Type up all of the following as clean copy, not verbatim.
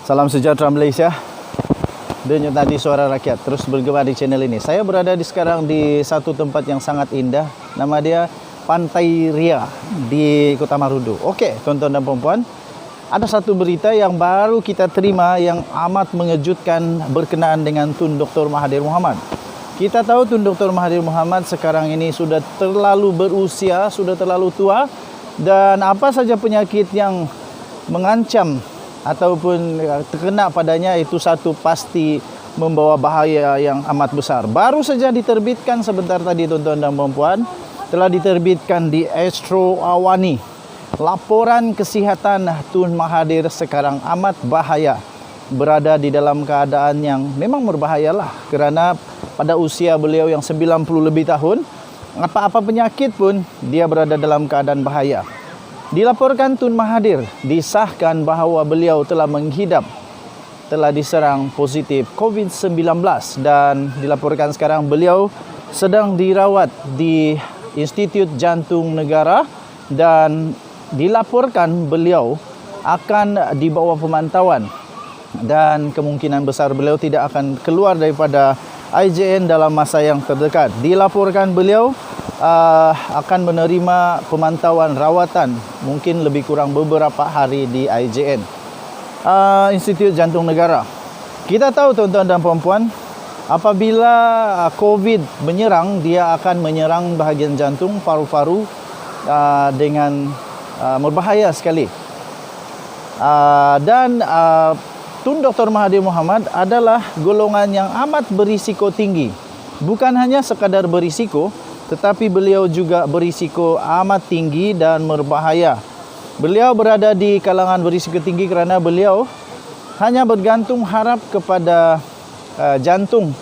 Salam sejahtera Malaysia. Denyut nadi suara rakyat terus bergema di channel ini. Saya berada sekarang di satu tempat yang sangat indah. Nama dia Pantai Ria di Kota Marudu. Okey, tuan-tuan dan puan-puan, ada satu berita yang baru kita terima yang amat mengejutkan berkenaan dengan Tun Dr. Mahathir Mohamad. Kita tahu Tun Dr. Mahathir Mohamad sekarang ini sudah terlalu berusia, sudah terlalu tua, dan apa saja penyakit yang mengancam ataupun terkena padanya itu satu pasti membawa bahaya yang amat besar. Baru saja diterbitkan sebentar tadi tuan-tuan dan puan-puan, telah diterbitkan di Astro Awani. Laporan kesihatan Tun Mahathir sekarang amat bahaya. Berada di dalam keadaan yang memang berbahayalah kerana pada usia beliau yang 90 lebih tahun, apa-apa penyakit pun dia berada dalam keadaan bahaya. Dilaporkan Tun Mahathir disahkan bahawa beliau telah diserang positif COVID-19 dan dilaporkan sekarang beliau sedang dirawat di Institut Jantung Negara dan dilaporkan beliau akan dibawa pemantauan dan kemungkinan besar beliau tidak akan keluar daripada IJN dalam masa yang terdekat. Dilaporkan beliau akan menerima pemantauan rawatan mungkin lebih kurang beberapa hari di IJN, Institut Jantung Negara. Kita tahu tuan-tuan dan puan-puan, apabila COVID menyerang, dia akan menyerang bahagian jantung, paru-paru dengan berbahaya sekali. Dan Tun Dr. Mahathir Mohamad adalah golongan yang amat berisiko tinggi. Bukan hanya sekadar berisiko, tetapi beliau juga berisiko amat tinggi dan berbahaya. Beliau berada di kalangan berisiko tinggi kerana beliau hanya bergantung harap kepada jantung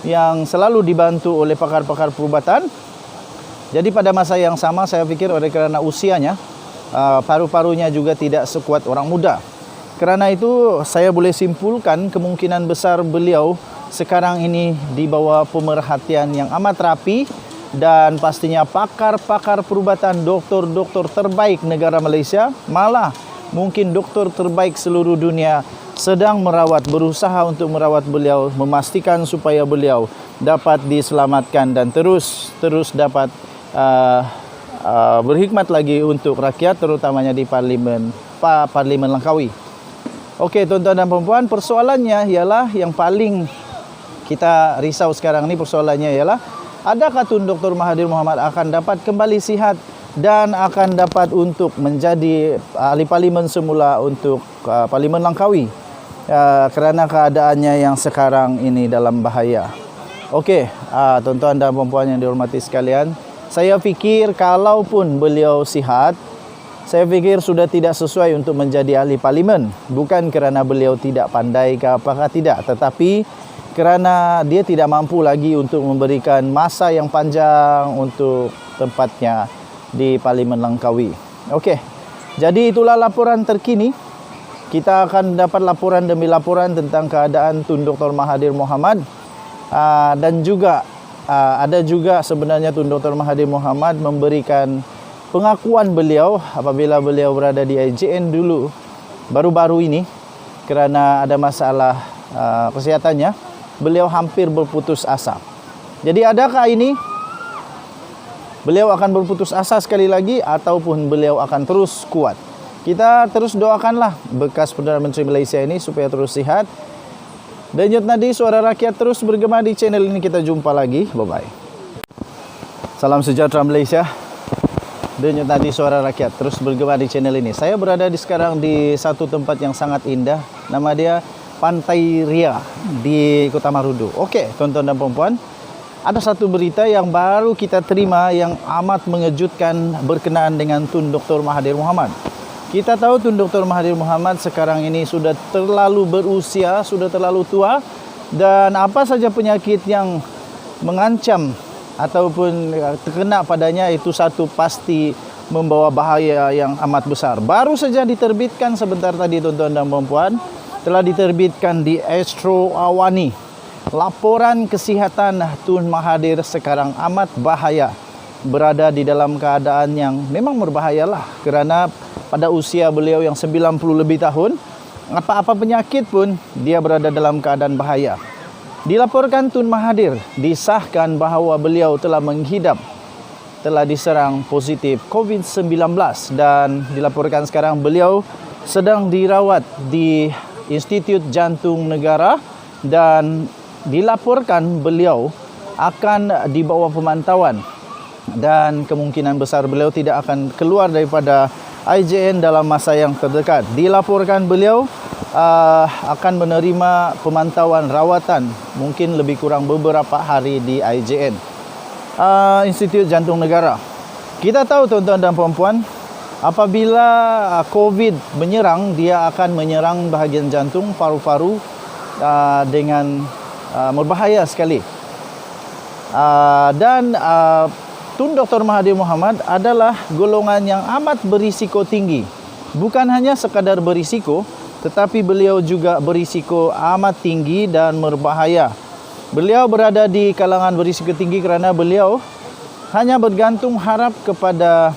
yang selalu dibantu oleh pakar-pakar perubatan. Jadi pada masa yang sama saya fikir oleh kerana usianya, paru-parunya juga tidak sekuat orang muda. Kerana itu saya boleh simpulkan kemungkinan besar beliau sekarang ini di bawah pemerhatian yang amat rapi dan pastinya pakar-pakar perubatan, doktor-doktor terbaik negara Malaysia, malah mungkin doktor terbaik seluruh dunia sedang berusaha untuk merawat beliau, memastikan supaya beliau dapat diselamatkan dan terus dapat berkhidmat lagi untuk rakyat, terutamanya di Parlimen Langkawi. Okey tuan-tuan dan puan-puan, persoalannya ialah yang paling kita risau sekarang ni, persoalannya ialah adakah Tun Dr. Mahathir Mohamad akan dapat kembali sihat dan akan dapat untuk menjadi ahli parlimen semula untuk Parlimen Langkawi kerana keadaannya yang sekarang ini dalam bahaya. Okey, tuan-tuan dan puan-puan yang dihormati sekalian, saya fikir kalaupun beliau sihat, saya fikir sudah tidak sesuai untuk menjadi ahli parlimen. Bukan kerana beliau tidak pandai ke apakah tidak, tetapi kerana dia tidak mampu lagi untuk memberikan masa yang panjang untuk tempatnya di Parlimen Langkawi. Okey, jadi itulah laporan terkini. Kita akan dapat laporan demi laporan tentang keadaan Tun Dr. Mahathir Mohamad. Dan juga ada juga sebenarnya Tun Dr. Mahathir Mohamad memberikan pengakuan beliau apabila beliau berada di IJN dulu baru-baru ini kerana ada masalah kesehatannya. Beliau hampir berputus asa. Jadi adakah ini beliau akan berputus asa sekali lagi ataupun beliau akan terus kuat? Kita terus doakanlah bekas Perdana Menteri Malaysia ini supaya terus sihat. Denyut nadi suara rakyat terus bergema di channel ini. Kita jumpa lagi. Bye-bye. Salam sejahtera Malaysia. Denyut nadi suara rakyat terus bergema di channel ini. Saya berada sekarang di satu tempat yang sangat indah. Nama dia Pantai Ria di Kota Marudu. Okey, tuan-tuan dan puan-puan, ada satu berita yang baru kita terima yang amat mengejutkan berkenaan dengan Tun Dr. Mahathir Mohamad. Kita tahu Tun Dr. Mahathir Mohamad sekarang ini sudah terlalu berusia, sudah terlalu tua, dan apa saja penyakit yang mengancam ataupun terkena padanya itu satu pasti membawa bahaya yang amat besar. Baru saja diterbitkan sebentar tadi tuan-tuan dan puan-puan, telah diterbitkan di Astro Awani. Laporan kesihatan Tun Mahathir sekarang amat bahaya. Berada di dalam keadaan yang memang berbahayalah kerana pada usia beliau yang 90 lebih tahun, apa-apa penyakit pun dia berada dalam keadaan bahaya. Dilaporkan Tun Mahathir disahkan bahawa beliau telah diserang positif COVID-19 dan dilaporkan sekarang beliau sedang dirawat di Institut Jantung Negara dan dilaporkan beliau akan dibawa pemantauan dan kemungkinan besar beliau tidak akan keluar daripada IJN dalam masa yang terdekat. Dilaporkan beliau akan menerima pemantauan rawatan mungkin lebih kurang beberapa hari di IJN, Institut Jantung Negara. Kita tahu tuan-tuan dan puan-puan, apabila COVID menyerang, dia akan menyerang bahagian jantung, paru-paru dengan berbahaya sekali. Tun Dr. Mahathir Mohamad adalah golongan yang amat berisiko tinggi. Bukan hanya sekadar berisiko, tetapi beliau juga berisiko amat tinggi dan berbahaya. Beliau berada di kalangan berisiko tinggi kerana beliau hanya bergantung harap kepada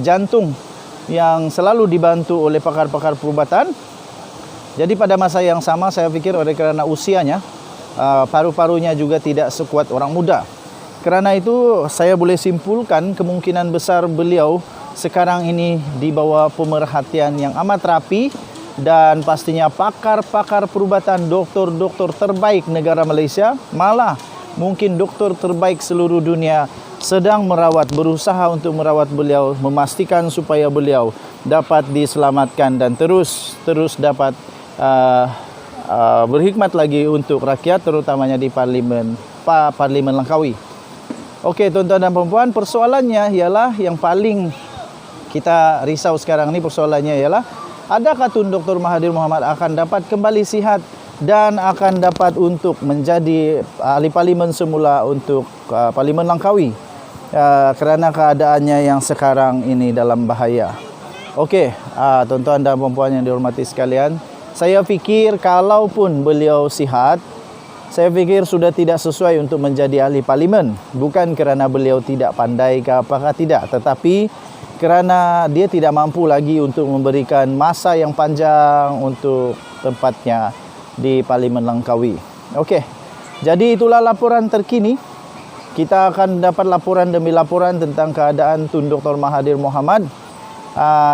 jantung yang selalu dibantu oleh pakar-pakar perubatan. Jadi pada masa yang sama saya fikir oleh kerana usianya, paru-parunya juga tidak sekuat orang muda. Kerana itu saya boleh simpulkan kemungkinan besar beliau sekarang ini di bawah pemerhatian yang amat rapi dan pastinya pakar-pakar perubatan, doktor-doktor terbaik negara Malaysia, malah mungkin doktor terbaik seluruh dunia sedang berusaha untuk merawat beliau, memastikan supaya beliau dapat diselamatkan dan terus dapat berkhidmat lagi untuk rakyat, terutamanya di Parlimen Langkawi. Okey, tuan-tuan dan puan-puan, persoalannya ialah yang paling kita risau sekarang ni, persoalannya ialah adakah Tun Dr. Mahathir Mohamad akan dapat kembali sihat dan akan dapat untuk menjadi ahli parlimen semula untuk Parlimen Langkawi kerana keadaannya yang sekarang ini dalam bahaya. Okey, tuan-tuan dan puan-puan yang dihormati sekalian, saya fikir kalaupun beliau sihat, saya fikir sudah tidak sesuai untuk menjadi ahli parlimen. Bukan kerana beliau tidak pandai ke apakah tidak, tetapi kerana dia tidak mampu lagi untuk memberikan masa yang panjang untuk tempatnya di Parlimen Langkawi. Okey, jadi itulah laporan terkini. Kita akan dapat laporan demi laporan tentang keadaan Tun Dr. Mahathir Mohamad.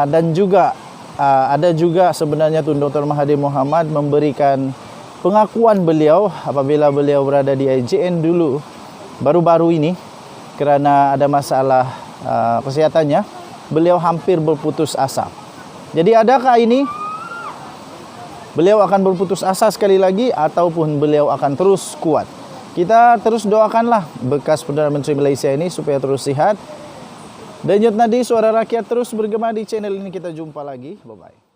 Dan juga ada juga sebenarnya Tun Dr. Mahathir Mohamad memberikan pengakuan beliau apabila beliau berada di IJN dulu baru-baru ini kerana ada masalah kesehatannya, beliau hampir berputus asa. Jadi adakah ini beliau akan berputus asa sekali lagi ataupun beliau akan terus kuat? Kita terus doakanlah bekas Perdana Menteri Malaysia ini supaya terus sihat. Denyut nadi suara rakyat terus bergema di channel ini. Kita jumpa lagi. Bye-bye.